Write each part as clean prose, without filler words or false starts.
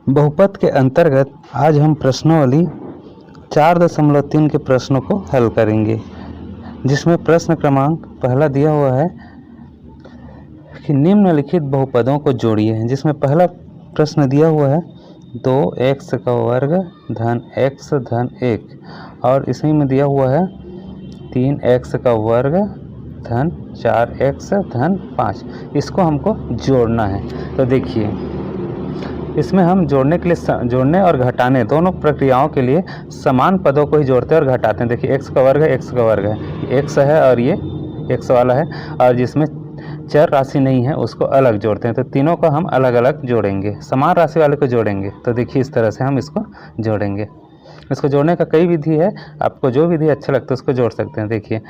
बहुपद के अंतर्गत आज हम प्रश्नावली 4.3 के प्रश्नों को हल करेंगे, जिसमें प्रश्न क्रमांक पहला दिया हुआ है कि निम्नलिखित बहुपदों को जोड़िए। जिसमें पहला प्रश्न दिया हुआ है 2x का वर्ग धन x धन 1 और इसी में दिया हुआ है 3x का वर्ग धन 4x धन 5। इसको हमको जोड़ना है। तो देखिए, इसमें हम जोड़ने के लिए जोड़ने और घटाने दोनों प्रक्रियाओं के लिए समान पदों को ही जोड़ते हैं और घटाते हैं। देखिए, x का वर्ग है, x का वर्ग है, x है और ये x वाला है, और जिसमें चर राशि नहीं है उसको अलग जोड़ते हैं। तो तीनों को हम अलग अलग जोड़ेंगे, समान राशि वाले को जोड़ेंगे। तो देखिए, इस तरह से हम इसको जोड़ेंगे। इसको जोड़ने का कई विधि है, आपको जो विधि अच्छा लगता है उसको जोड़ सकते हैं। देखिए,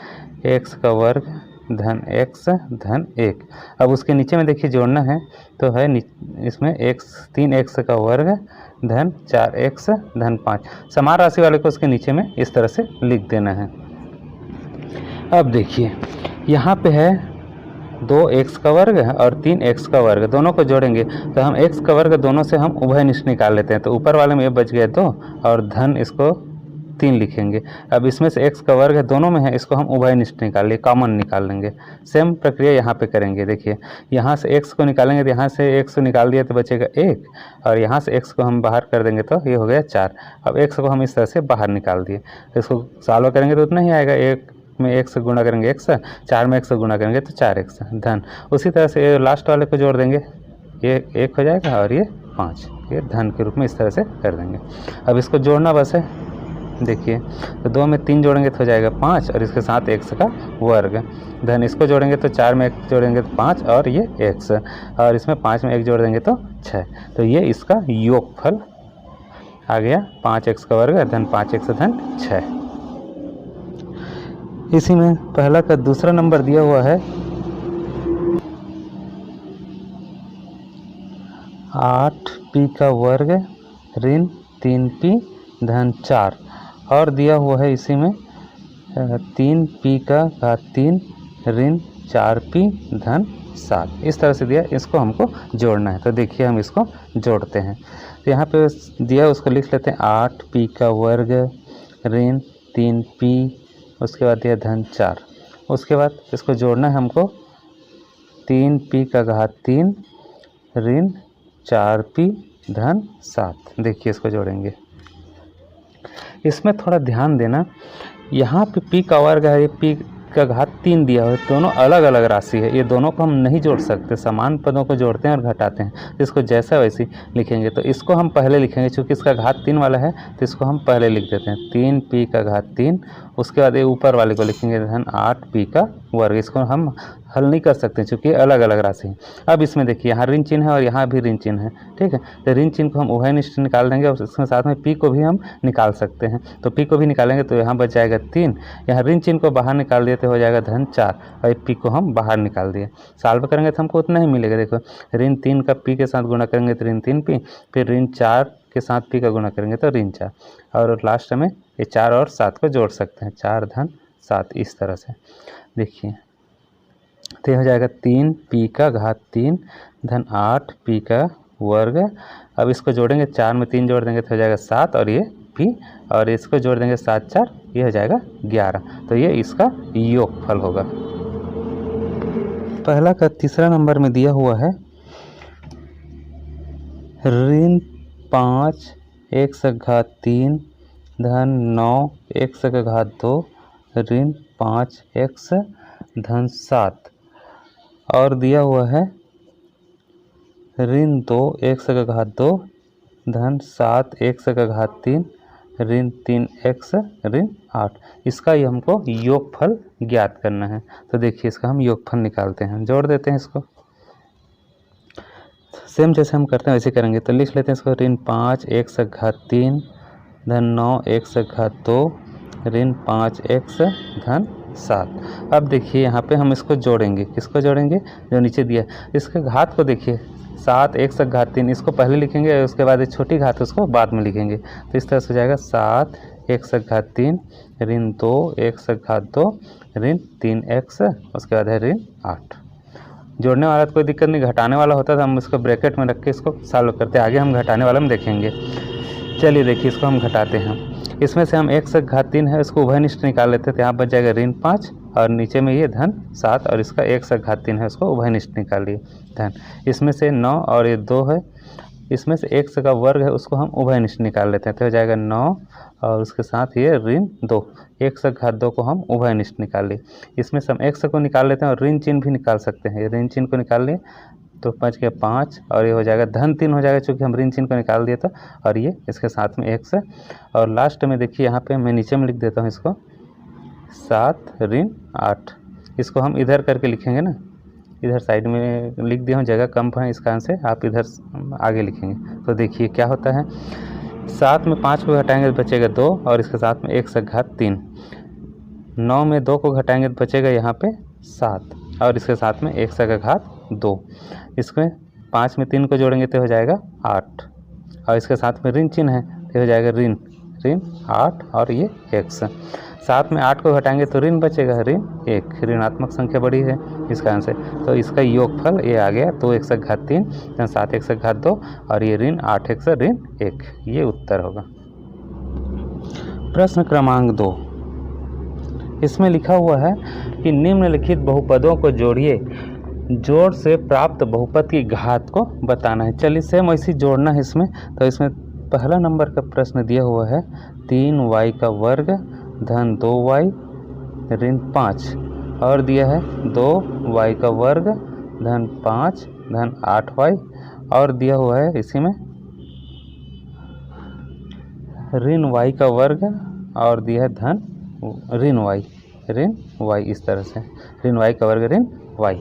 x का वर्ग धन x धन 1। अब उसके नीचे में देखिए जोड़ना है तो है इसमें 3x का वर्ग धन 4x धन 5। समान राशि वाले को उसके नीचे में इस तरह से लिख देना है। अब देखिए, यहाँ पे है 2x का वर्ग और 3x का वर्ग, दोनों को जोड़ेंगे तो हम x का वर्ग दोनों से हम उभयनिष्ठ निकाल लेते हैं। तो ऊपर वाले में ये बच गया 2 और धन इसको 3 लिखेंगे। अब इसमें से x का वर्ग है, दोनों में है, इसको हम उभयनिष्ठ निकाल लिए, कॉमन निकाल लेंगे। सेम प्रक्रिया यहाँ पे करेंगे। देखिए, यहाँ से x को निकालेंगे तो यहाँ से x को निकाल दिया तो बचेगा 1 और यहाँ से x को हम बाहर कर देंगे तो ये हो गया 4। अब x को हम इस तरह से बाहर निकाल दिए। तो इसको सॉल्व करेंगे तो उतना ही आएगा। 1 में 1 से गुणा करेंगे x, 4 में 1 से गुणा करेंगे तो 4x धन। उसी तरह से ये लास्ट वाले को जोड़ देंगे, ये 1 हो जाएगा और ये 5, ये धन के रूप में इस तरह से कर देंगे। अब इसको जोड़ना बस है। देखिए, तो 2 में 3 जोड़ेंगे तो हो जाएगा 5 और इसके साथ x का वर्ग धन। इसको जोड़ेंगे तो 4 में 1 जोड़ेंगे तो 5 और ये x, और इसमें 5 में 1 जोड़ देंगे तो 6। तो ये इसका योगफल आ गया, 5x का वर्ग धन 5x धन 6। इसी में पहला का दूसरा नंबर दिया हुआ है 8p का वर्ग ऋण 3p धन 4 और दिया हुआ है इसी में 3p का घात 3 ऋण 4p धन 7। इस तरह से दिया, इसको हमको जोड़ना है। तो देखिए, हम इसको जोड़ते हैं। तो यहाँ पे दिया उसको लिख लेते हैं 8p का वर्ग ऋण 3p, उसके बाद दिया धन 4। उसके बाद इसको जोड़ना है हमको 3p का घात 3 ऋण 4p धन 7। देखिए, इसको जोड़ेंगे। इसमें थोड़ा ध्यान देना, यहाँ पे p का वर्ग है, ये p का घात 3 दिया है, दोनों अलग अलग राशि है, ये दोनों को हम नहीं जोड़ सकते। समान पदों को जोड़ते हैं और घटाते हैं। इसको जैसा वैसी लिखेंगे। तो इसको हम पहले लिखेंगे, क्योंकि इसका घात 3 वाला है तो इसको हम पहले लिख देते हैं 3p का घात 3। उसके बाद ये ऊपर वाले को लिखेंगे धन 8p का वर्ग। इसको हम हल नहीं कर सकते क्योंकि अलग अलग राशि है। अब इसमें देखिए, यहाँ ऋण चिन्ह है और यहाँ भी ऋण चिन्ह है, ठीक है। तो ऋण चिन्ह को हम उभयनिष्ठ निकाल देंगे और इसके साथ में p को भी हम निकाल सकते हैं। तो p को भी निकालेंगे तो यहाँ बच जाएगा 3। यहाँ ऋण चिन्ह को बाहर निकाल दिए तो हो जाएगा धन 4 और p को हम बाहर निकाल दिए। सॉल्व करेंगे तो हमको उतना ही मिलेगा। देखो, ऋण 3 का p के साथ गुणा करेंगे तो ऋण 3p, फिर ऋण 4 के साथ p का गुणा करेंगे तो ऋण 4, और लास्ट में ये 4 और 7 को जोड़ सकते हैं, 4 धन 7। इस तरह से देखिए, तो ये हो जाएगा 3p का घात 3 धन 8p का वर्ग। अब इसको जोड़ेंगे, 4 में 3 जोड़ देंगे तो हो जाएगा 7 और ये p, और इसको जोड़ देंगे 7 4, ये हो जाएगा 11। तो ये इसका योगफल होगा। पहला का तीसरा नंबर में दिया हुआ है ऋण 5 x का घात 3 धन 9 x का घात 2 ऋण 5x धन 7 और दिया हुआ है ऋण 2 x का घात 2 धन 7 x का घात 3 ऋण 3x ऋण 8। इसका ही हमको योगफल ज्ञात करना है। तो देखिए, इसका हम योगफल निकालते हैं, जोड़ देते हैं इसको। सेम जैसे हम करते हैं वैसे करेंगे। तो लिख लेते हैं इसको, ऋण 5 x का घात 3 धन 9 x का घात 2 ऋण 5x धन 7। अब देखिए, यहाँ पे हम इसको जोड़ेंगे। किसको जोड़ेंगे? जो नीचे दिया, इसके घात को देखिए, 7 x का घात 3 इसको पहले लिखेंगे, उसके बाद ये छोटी घात उसको बाद में लिखेंगे। तो इस तरह से हो जाएगा 7 x का घात 3 ऋण 2 x का घात 2 ऋण 3x, उसके बाद है ऋण 8। जोड़ने वाला तो कोई दिक्कत नहीं, घटाने वाला होता तो हम इसको ब्रैकेट में रख के इसको सॉल्व करते हैं। आगे हम घटाने वाला में देखेंगे। चलिए देखिए, इसको हम घटाते हैं। इसमें से हम x से घात 3 है, इसको उभयनिष्ठ निकाल लेते हैं। तो यहाँ बच जाएगा ऋण 5 और नीचे में ये धन 7 और इसका x से घात 3 है, उसको उभयनिष्ठ निकाल लिए धन। इसमें से 9 और ये 2 है, इसमें से x का वर्ग है उसको हम उभयनिष्ठ निकाल लेते हैं। तो हो जाएगा 9 और उसके साथ ये ऋण 2, x से घात 2 को हम उभयनिष्ठ निकाल लिए। इसमें से हम x को निकाल लेते हैं और ऋण चिन्ह भी निकाल सकते हैं। ये ऋण चिन्ह को निकाल लिए तो बच गया 5 और ये हो जाएगा धन 3 हो जाएगा, चूँकि हम ऋण चिन्ह को निकाल दिए था। और ये इसके साथ में x है और लास्ट में देखिए यहाँ पे मैं नीचे में लिख देता हूँ इसको 7 ऋण 8। इसको हम इधर करके लिखेंगे ना, इधर साइड में लिख दिया हूँ, जगह कम है इस कारण से आप इधर आगे लिखेंगे। तो देखिए क्या होता है, 7 में 5 को घटाएंगे तो बचेगा 2 और इसके साथ में x से घात 3। 9 में 2 को घटाएंगे तो बचेगा यहाँ पे 7 और इसके साथ में x से घात 2। इसमें 5 में 3 को जोड़ेंगे तो हो जाएगा 8 और इसके साथ में ऋण चिन्ह है तो हो जाएगा ऋण 8 और ये x। 7 में 8 को घटाएंगे तो ऋण बचेगा ऋण 1, ऋणात्मक संख्या बड़ी है इस कारण से। तो इसका योगफल ये आ गया 2x से घात 3 7x से घात 2 और ये ऋण 8x से ऋण 1, ये उत्तर होगा। प्रश्न क्रमांक 2, इसमें लिखा हुआ है कि निम्नलिखित बहुपदों को जोड़िए, जोड़ से प्राप्त बहुपद की घात को बताना है। चलिए सेम वैसे जोड़ना है इसमें। तो इसमें पहला नंबर का प्रश्न दिया हुआ है 3y का वर्ग धन 2y ऋण 5 और दिया है 2y का वर्ग धन 5 धन 8y और दिया हुआ है इसी में ऋण y का वर्ग और दिया है धन ऋण y, इस तरह से ऋण y का वर्ग ऋण y।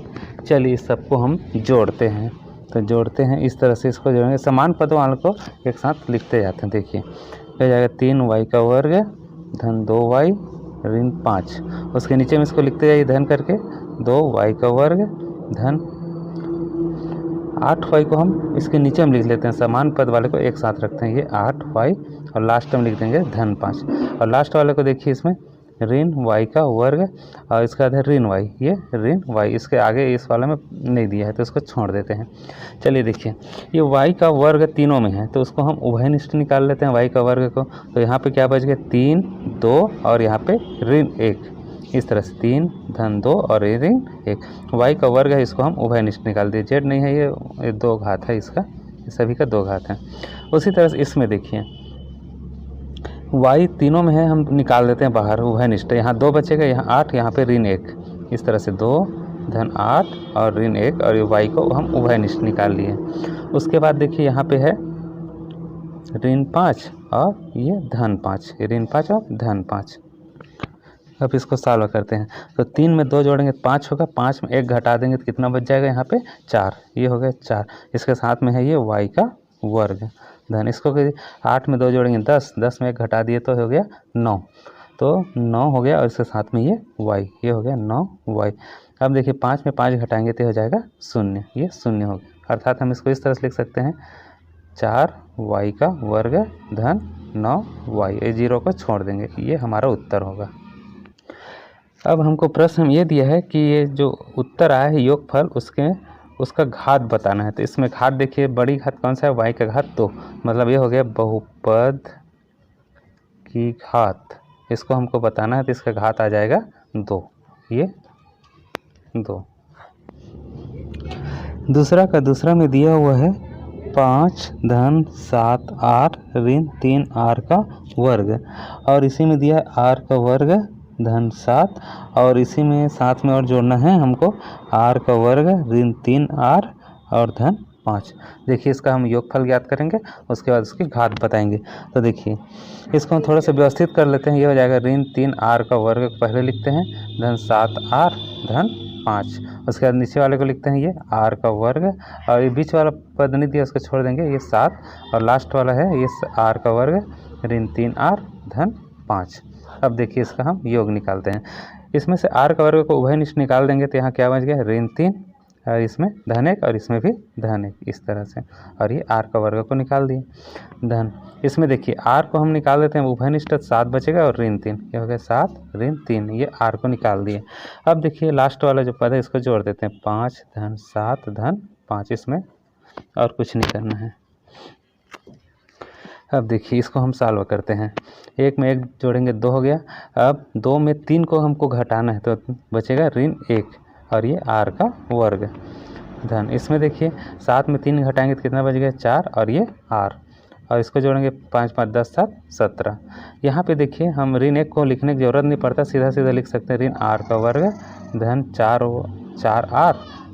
चलिए इस सबको हम जोड़ते हैं। तो जोड़ते हैं इस तरह से, इसको जोड़ेंगे समान पदों वालों को एक साथ लिखते जाते हैं। देखिए क्या जाएगा 3y का वर्ग धन 2y ऋण 5, उसके नीचे में इसको लिखते जाइए धन करके 2y का वर्ग धन 8y को हम इसके नीचे में लिख लेते हैं, समान पद वाले को एक साथ रखते हैं, ये 8y और लास्ट में लिख देंगे धन 5 और लास्ट वाले को देखिए इसमें ऋण y का वर्ग और इसका है ऋण y, ये ऋण y, इसके आगे इस वाले में नहीं दिया है तो इसको छोड़ देते हैं। चलिए देखिए ये y का वर्ग तीनों में है तो उसको हम उभयनिष्ठ निकाल लेते हैं y का वर्ग को। तो यहाँ पे क्या बच गया 3 2 और यहाँ पे ऋण 1, इस तरह से 3 धन 2 और ऋण 1। y का वर्ग है, इसको हम उभयनिष्ठ निकाल दिए। z नहीं है, ये 2 घात है इसका, सभी का 2 घात है। उसी तरह से इसमें देखिए y तीनों में है, हम निकाल देते हैं बाहर उभयनिष्ठ। यहाँ 2 बचेगा, यहाँ 8, यहाँ पे ऋण 1, इस तरह से 2 धन 8 और ऋण 1 और ये y को हम उभयनिष्ठ निकाल लिए। उसके बाद देखिए यहाँ पे है ऋण 5 और ये धन 5, ऋण 5 और धन 5। अब इसको सॉल्व करते हैं। तो 3 में 2 जोड़ेंगे 5 होगा, 5 में 1 घटा देंगे तो कितना बच जाएगा यहाँ पे 4, ये हो गया 4। इसके साथ में है ये y का वर्ग धन, इसको 8 में 2 जोड़ेंगे 10, 10 में 1 घटा दिए तो हो गया 9, तो 9 हो गया और इसके साथ में ये y, ये हो गया 9y। अब देखिए 5 में 5 घटाएंगे तो हो जाएगा 0, ये 0 हो गया। अर्थात हम इसको इस तरह से लिख सकते हैं 4y का वर्ग धन 9y, ये 0 को छोड़ देंगे, ये हमारा उत्तर होगा। अब हमको प्रश्न ये दिया है कि ये जो उत्तर आया है योगफल उसका घात बताना है। तो इसमें घात देखिए बड़ी घात कौन सा है, y का घात 2, मतलब ये हो गया बहुपद की घात, इसको हमको बताना है। तो इसका घात आ जाएगा 2, ये 2। दूसरा में दिया हुआ है 5 धन 7 r ऋण 3 r का वर्ग और इसी में दिया है r का वर्ग धन 7 और इसी में साथ में और जोड़ना है हमको r का वर्ग ऋण 3 r और धन 5। देखिए इसका हम योगफल ज्ञात करेंगे, उसके बाद उसकी घात बताएंगे। तो देखिए इसको हम थोड़ा सा व्यवस्थित कर लेते हैं। ये हो जाएगा ऋण 3 r का वर्ग पहले लिखते हैं धन 7 r धन 5, उसके बाद नीचे वाले को लिखते हैं ये r का वर्ग और ये बीच वाला पद नहीं दिया उसको छोड़ देंगे, ये 7 और लास्ट वाला है ये r का वर्ग ऋण 3 r धन 5। अब देखिए इसका हम योग निकालते हैं। इसमें से r का वर्ग को उभयनिष्ठ निकाल देंगे तो यहाँ क्या बच गया ऋण 3 और इसमें धन 1 और इसमें भी धन 1, इस तरह से। और ये r का वर्ग को निकाल दिए धन। इसमें देखिए r को हम निकाल देते हैं उभयनिष्ठ 7 बचेगा और ऋण 3, क्या हो गया 7 ऋण 3, ये r को निकाल दिए। अब देखिए लास्ट वाला जो पद है इसको जोड़ देते हैं, 5 धन 7 धन 5, इसमें और कुछ नहीं करना है। अब देखिए इसको हम सॉल्व करते हैं, 1 में 1 जोड़ेंगे 2 हो गया। अब 2 में 3 को हमको घटाना है तो बचेगा ऋण 1 और ये r का वर्ग धन। इसमें देखिए 7 में 3 घटाएंगे तो कितना बच गया 4 और ये r, और इसको जोड़ेंगे 5 5 10 7 17। यहाँ पे देखिए हम ऋण 1 को लिखने की ज़रूरत नहीं पड़ता, सीधा सीधा लिख सकते हैं ऋण r का वर्ग धन 4r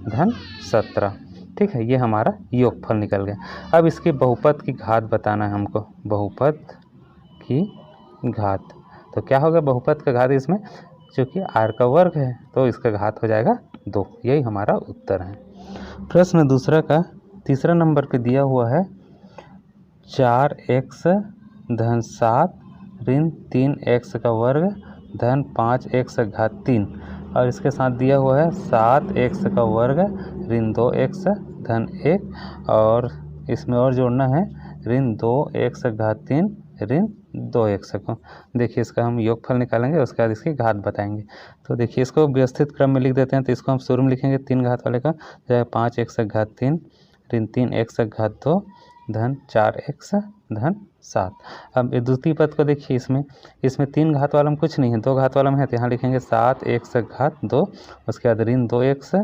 धन 17। ठीक है, ये हमारा योगफल निकल गया। अब इसके बहुपद की घात बताना है हमको, बहुपद की घात। तो क्या होगा बहुपद का घात इसमें, क्योंकि r का वर्ग है तो इसका घात हो जाएगा 2, यही हमारा उत्तर है। प्रश्न दूसरा का तीसरा नंबर पे दिया हुआ है 4x धन 7 ऋण 3x का वर्ग धन 5x घात 3, और इसके साथ दिया हुआ है 7x का वर्ग ऋण 2x धन 1, और इसमें और जोड़ना है ऋण 2x घात 3 ऋण 2x को। देखिए इसका हम योगफल निकालेंगे, उसके बाद इसकी घात बताएंगे। तो देखिए इसको व्यवस्थित क्रम में लिख देते हैं। तो इसको हम शुरू में लिखेंगे 3 घात वाले का, जो 5x घात 3 ऋण 3x घात 2 धन 4x धन 7। अब द्वितीय पद को देखिए, इसमें 3 घात वाला में कुछ नहीं है, 2 घात वाला में है, तो यहाँ लिखेंगे 7x घात 2, उसके बाद ऋण 2x,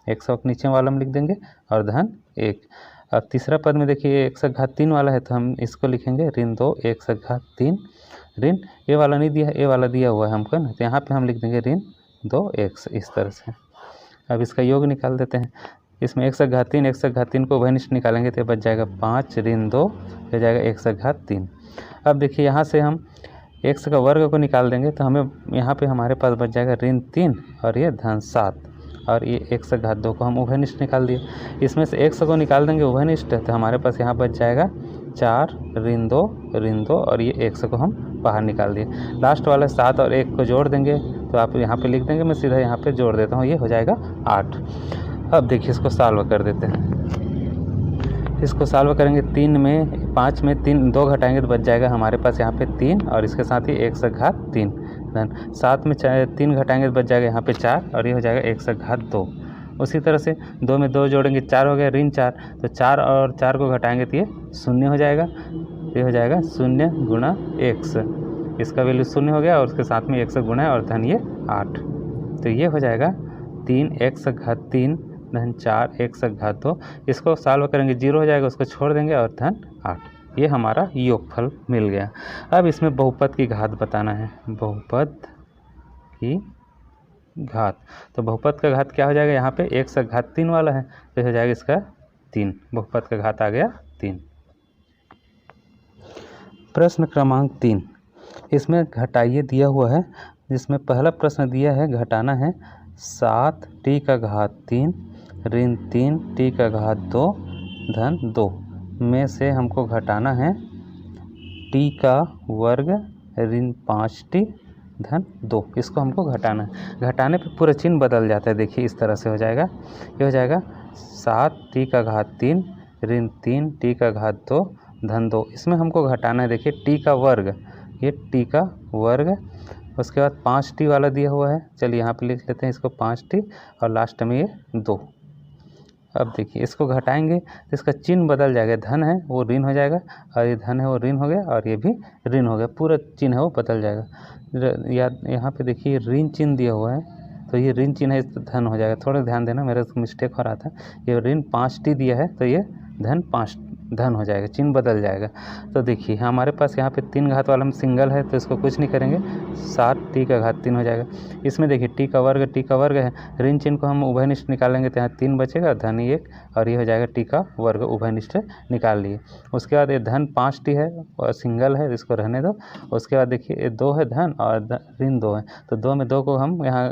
x को नीचे वाला में लिख देंगे और धन 1। अब तीसरा पद में देखिए x घात 3 वाला है, तो हम इसको लिखेंगे ऋण 2x घात 3 ऋण, ये वाला नहीं दिया है, ये वाला दिया हुआ है हमको ना, तो यहाँ पे हम लिख देंगे ऋण 2x, इस तरह से। अब इसका योग निकाल देते हैं। इसमें x घात 3 को उभयनिष्ठ निकालेंगे तो बच जाएगा 5 ऋण 2, हो जाएगा x घात 3। अब देखिए यहाँ से हम x का वर्ग को निकाल देंगे तो हमें यहाँ पे हमारे पास बच जाएगा ऋण 3 और ये धन 7, और ये x घात 2 को हम उभयनिष्ठ निकाल दिए। इसमें से x को निकाल देंगे उभयनिष्ठ, तो हमारे पास यहाँ बच जाएगा 4 ऋण 2 और ये x को हम बाहर निकाल दिए। लास्ट वाला 7 और 1 को जोड़ देंगे, तो आप यहाँ पे लिख देंगे, मैं सीधा यहाँ पे जोड़ देता हूँ, ये हो जाएगा 8। अब देखिए इसको सॉल्व कर देते हैं। इसको सॉल्व करेंगे 5 में 2 घटाएंगे तो बच जाएगा हमारे पास यहाँ पे 3, और इसके साथ ही x घात 3 धन 7 में 3 घटाएंगे तो बच जाएगा यहाँ पे 4, और ये हो जाएगा x घात 2। उसी तरह से 2 में 2 जोड़ेंगे 4 हो गया ऋण 4, तो 4 और 4 को घटाएंगे तो ये 0 हो जाएगा, ये हो जाएगा 0 गुणा x, इसका वैल्यू 0 हो गया और उसके साथ में x गुणा है और धन ये 8, तो ये हो जाएगा 3x घात 3 धन 4x घात 2। इसको सॉल्व करेंगे 0 हो जाएगा, उसको छोड़ देंगे और धन 8। ये हमारा योगफल मिल गया। अब इसमें बहुपद की घात बताना है, बहुपद की घात। तो बहुपद का घात क्या हो जाएगा, यहाँ पे x घात 3 वाला है तो हो जाएगा इसका 3, बहुपद का घात आ गया 3। प्रश्न क्रमांक 3, इसमें घटाइए दिया हुआ है, जिसमें पहला प्रश्न दिया है घटाना है 7t का घात 3 ऋण 3t का घात 2 धन 2 में से हमको घटाना है t का वर्ग ऋण 5t धन 2। इसको हमको घटाना है। घटाने पे पूरा चिन्ह बदल जाता है, देखिए इस तरह से हो जाएगा, ये हो जाएगा 7t का घात 3 ऋण 3t का घात 2 धन 2। इसमें हमको घटाना है, देखिए t का वर्ग, ये t का वर्ग, उसके बाद 5t वाला दिया हुआ है, चलिए यहाँ पे लिख लेते हैं इसको 5t और लास्ट में ये 2। अब देखिए इसको घटाएंगे तो इसका चिन्ह बदल जाएगा, धन है वो ऋण हो जाएगा और ये धन है वो ऋण हो गया और ये भी ऋण हो गया, पूरा चिन्ह है वो बदल जाएगा। यहाँ पे देखिए ऋण चिन्ह दिया हुआ है, तो ये ऋण चिन्ह है तो धन हो जाएगा, थोड़ा ध्यान देना, मेरा मिस्टेक हो रहा था। ये ऋण 5t दिया है तो ये धन 5 धन हो जाएगा, चिन्ह बदल जाएगा। तो देखिए हमारे पास यहाँ पे 3 घात वाला में सिंगल है तो इसको कुछ नहीं करेंगे, 7t का घात 3 हो जाएगा। इसमें देखिए t का वर्ग है, ऋण चिन्ह को हम उभयनिष्ठ निकालेंगे तो यहाँ 3 बचेगा, धन 1 और ये हो जाएगा t का वर्ग, उभयनिष्ठ निकाल लिए। उसके बाद ये धन 5t है और सिंगल है, इसको रहने दो। उसके बाद देखिए 2 है धन और ऋण 2 है, तो 2 में 2 को हम यहाँ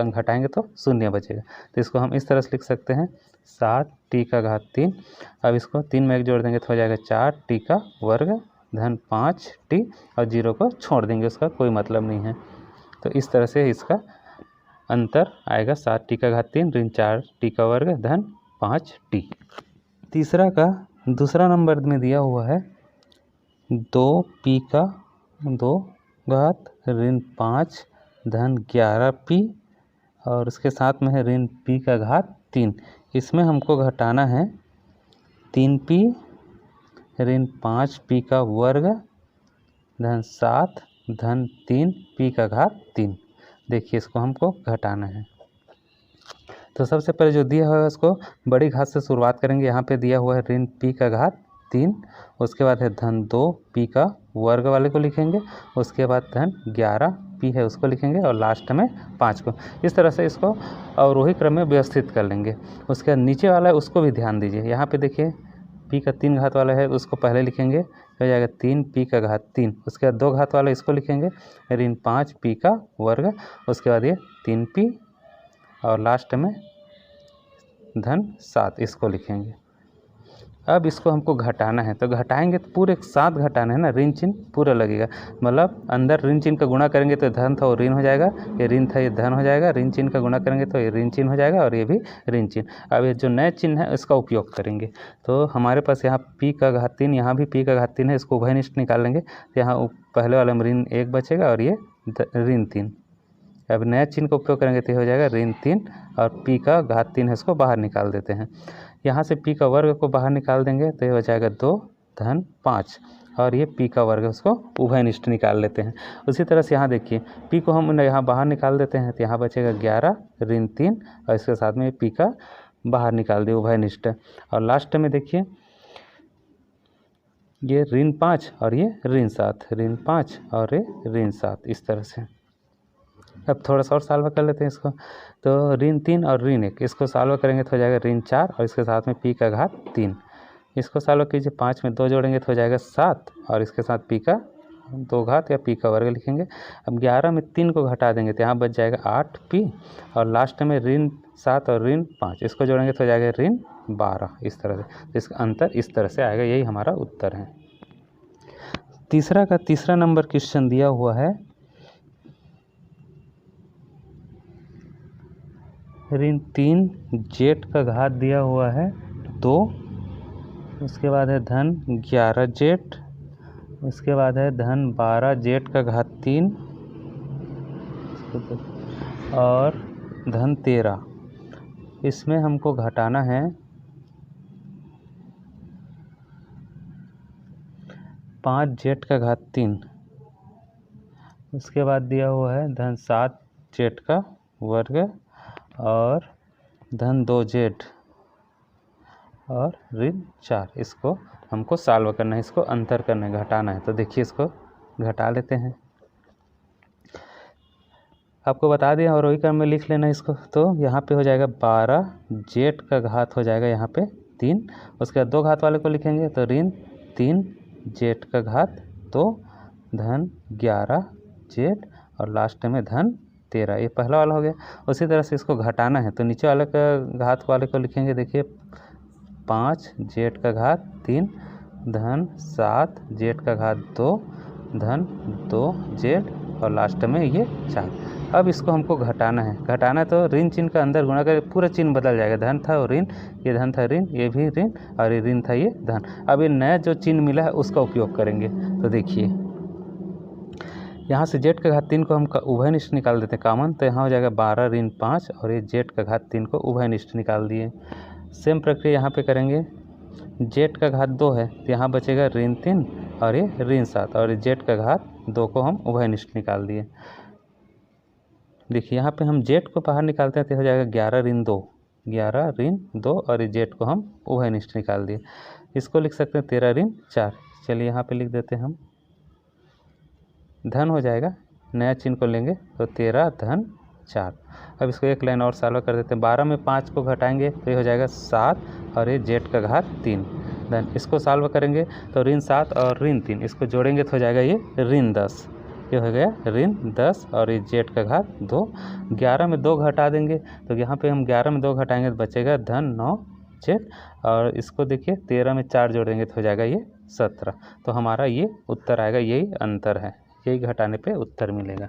घटाएंगे तो 0 बचेगा, तो इसको हम इस तरह से लिख सकते हैं 7t का घात 3। अब इसको 3 में 1 जोड़ देंगे तो हो जाएगा 4t का वर्ग धन 5t और 0 को छोड़ देंगे, उसका कोई मतलब नहीं है। तो इस तरह से इसका अंतर आएगा 7t का घात 3 ऋण 4t का वर्ग धन 5t। तीसरा का दूसरा नंबर में दिया हुआ है 2p का 2 घात ऋण 5 धन 11p और उसके साथ में है ऋण p का घात 3। इसमें हमको घटाना है 3p ऋण 5p का वर्ग धन 7 धन 3p का घात 3। देखिए इसको हमको घटाना है। तो सबसे पहले जो दिया हुआ है उसको बड़ी घात से शुरुआत करेंगे। यहाँ पे दिया हुआ है ऋण p का घात 3, उसके बाद है धन 2p का वर्ग वाले को लिखेंगे, उसके बाद धन 11p है उसको लिखेंगे और लास्ट में 5 को। इस तरह से इसको अवरोही क्रम में व्यवस्थित कर लेंगे। उसके बाद नीचे वाला है उसको भी ध्यान दीजिए। यहाँ पे देखिए p का 3 घात वाला है उसको पहले लिखेंगे, हो जाएगा 3p का घात 3। उसके बाद 2 घात वाला इसको लिखेंगे ऋण 5p का वर्ग, उसके बाद ये 3p और लास्ट में धन 7 इसको लिखेंगे। अब इसको हमको घटाना है, तो घटाएंगे तो पूरे साथ घटाना है ना, ऋण चिन्ह पूरा लगेगा। मतलब अंदर ऋण चिन्ह का गुणा करेंगे तो धन था वो ऋण हो जाएगा, ये ऋण था ये धन हो जाएगा, ऋण चिन्ह का गुणा करेंगे तो ये ऋण चिन्ह हो जाएगा और ये भी ऋण चिन्ह। अब ये जो नए चिन्ह है इसका उपयोग करेंगे। तो हमारे पास यहाँ p का घात 3, यहाँ भी p का घात 3 है, इसको उभयनिष्ठ निकाल लेंगे। तो यहाँ पहले वाले में ऋण 1 बचेगा और ये ऋण 3। अब नए चिन्ह का उपयोग करेंगे तो हो जाएगा ऋण 3 और p का घात 3 है इसको बाहर निकाल देते हैं। यहाँ से p का वर्ग को बाहर निकाल देंगे तो ये हो जाएगा 2 धन 5 और ये p का वर्ग उसको उभयनिष्ठ निकाल लेते हैं। उसी तरह से यहाँ देखिए p को हम यहाँ बाहर निकाल देते हैं तो यहाँ बचेगा 11 ऋण 3 और इसके साथ में p का बाहर निकाल दिए उभयनिष्ठ। और लास्ट में देखिए ये ऋण 5 और ये ऋण 7, ऋण 5 और ये ऋण 7 इस तरह से। अब थोड़ा सा और सॉल्व कर लेते हैं इसको। तो ऋण 3 और ऋण 1 इसको सॉल्व करेंगे तो हो जाएगा ऋण 4 और इसके साथ में p का घात 3। इसको सॉल्व कीजिए, 5 में 2 जोड़ेंगे तो हो जाएगा 7 और इसके साथ p का 2 घात या p का वर्ग लिखेंगे। अब 11 में 3 को घटा देंगे तो यहाँ बच जाएगा 8p और लास्ट में ऋण 7 और ऋण 5 इसको जोड़ेंगे तो हो जाएगा ऋण 12 इस तरह से। तो इसका अंतर इस तरह से आएगा, यही हमारा उत्तर है। तीसरा का तीसरा नंबर क्वेश्चन दिया हुआ है ऋण 3 जेट का घात दिया हुआ है 2, उसके बाद है धन 11 जेट, उसके बाद है धन 12 जेट का घात 3 और धन 13। इसमें हमको घटाना है 5 जेट का घात 3, उसके बाद दिया हुआ है धन 7 जेट का वर्ग और धन 2 जेट और ऋण 4। इसको हमको सॉल्व करना है, इसको अंतर करना है, घटाना है। तो देखिए इसको घटा लेते हैं। आपको बता दिया और वही क्रम में लिख लेना इसको। तो यहाँ पे हो जाएगा 12 जेट का घात हो जाएगा यहाँ पे 3, उसके बाद 2 घात वाले को लिखेंगे तो ऋण 3 जेट का घात 2 धन 11 जेट और लास्ट में धन 13। ये पहला वाला हो गया। उसी तरह से इसको घटाना है तो नीचे वाले का घात वाले को लिखेंगे। देखिए 5 जेट का घात 3 धन 7 जेट का घात 2 धन 2 जेट और लास्ट में ये 4। अब इसको हमको घटाना है। घटाना है तो ऋण चिन्ह का अंदर गुणा कर पूरा चिन्ह बदल जाएगा। धन था और ऋण, ये धन था ऋण, ये भी ऋण और ये ऋण था ये धन। अब ये नया जो चिन्ह मिला है उसका उपयोग करेंगे। तो देखिए यहाँ से जेट का घात 3 को हम उभयनिष्ठ निकाल देते हैं कॉमन, तो यहाँ हो जाएगा 12 ऋण 5 और ये जेट का घात 3 को उभयनिष्ठ निकाल दिए। सेम प्रक्रिया यहाँ पे करेंगे। जेट का घात 2 है तो यहाँ बचेगा ऋण 3 और ये ऋण 7 और जेट का घात 2 को हम उभयनिष्ठ निकाल दिए। देखिए यहाँ पे हम जेट को बाहर निकालते हैं तो हो जाएगा 11 ऋण 2, 11 ऋण 2 और ये जेट को हम उभयनिष्ठ निकाल दिए। इसको लिख सकते हैं 13 ऋण 4। चलिए यहाँ पे लिख देते हैं हम, धन हो जाएगा, नया चिन्ह को लेंगे तो 13 धन 4। अब इसको एक लाइन और सॉल्व कर देते हैं। 12 में 5 को घटाएंगे तो ये हो जाएगा 7 और ये जेट का घात 3 धन। इसको सॉल्व करेंगे तो ऋण 7 और ऋण 3 इसको जोड़ेंगे तो हो जाएगा ये ऋण 10। ये हो गया ऋण 10 और ये जेट का घात 2। 11 में 2 घटा देंगे तो यहाँ पे हम 11 में 2 घटाएंगे तो बचेगा धन 9 जेट और इसको देखिए 13 में 4 जोड़ेंगे तो हो जाएगा ये 17। तो हमारा ये उत्तर आएगा, यही अंतर है, यही घटाने पे उत्तर मिलेगा।